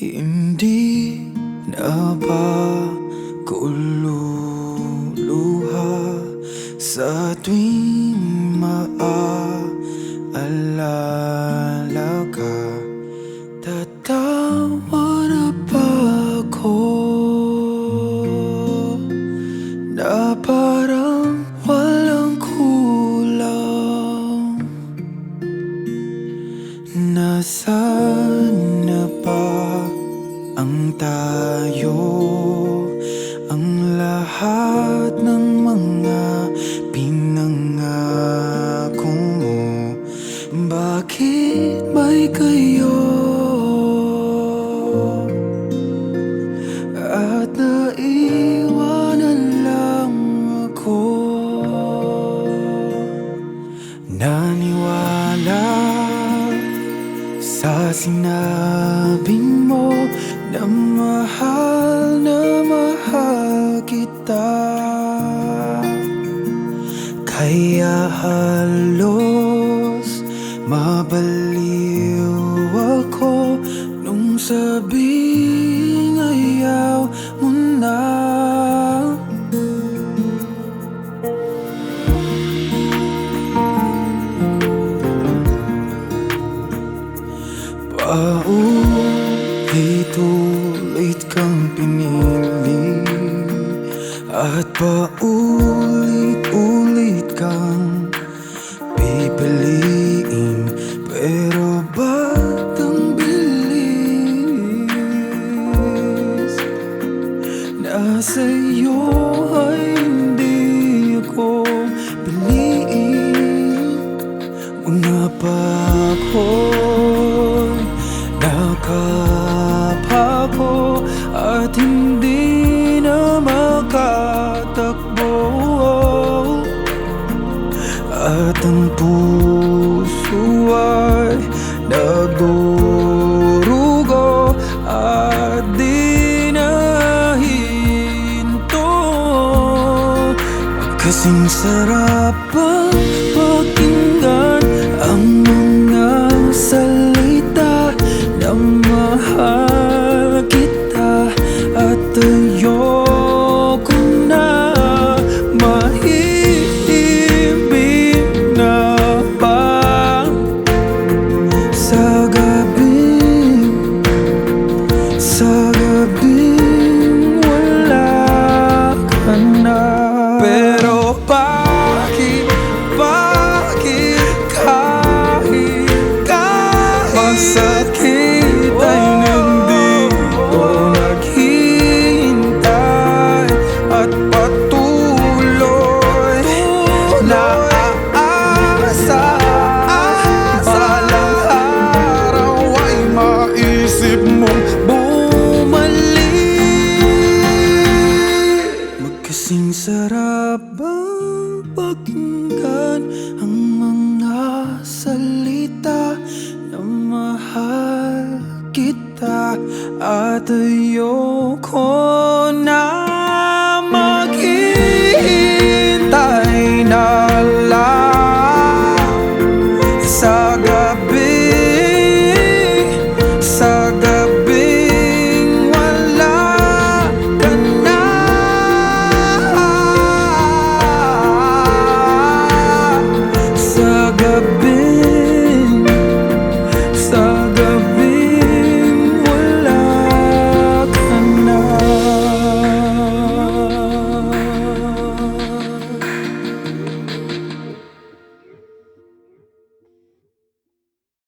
Hindi na ba kululuha sa tuwing maaalala ka? Tatawa na ba ako na parang walang kulang? Nasaan na ba ang tayo? Ang lahat ng mga pinangako mo, bakit may kayo? At naiwanan lang ako. Naniwala sa sinabi mo na mahal kita, kaya halos mabaliw ako nung sabing ayaw mo na. Paulit-ulit kang pinili at paulit-ulit kang pipiliin, pero ba't ang bilis? Nasa iyo ay hindi ako piliin mo na pa ako'y nakapako at hindi na makatakbo, at ang puso ay nagdurugo at di nahinto. Kasing sarap ang pakinggan ang mga salita na mahal kita, at ayoko na mahihimbing na pa sa gabing wala ka na. Pero bakit kahit masakit ay nandito naghihintay at patuloy naasa, balang araw ay maisip mong bumalik. Magkasing sarap ang pakinggan ang mga salita na mahal kita, at ayoko na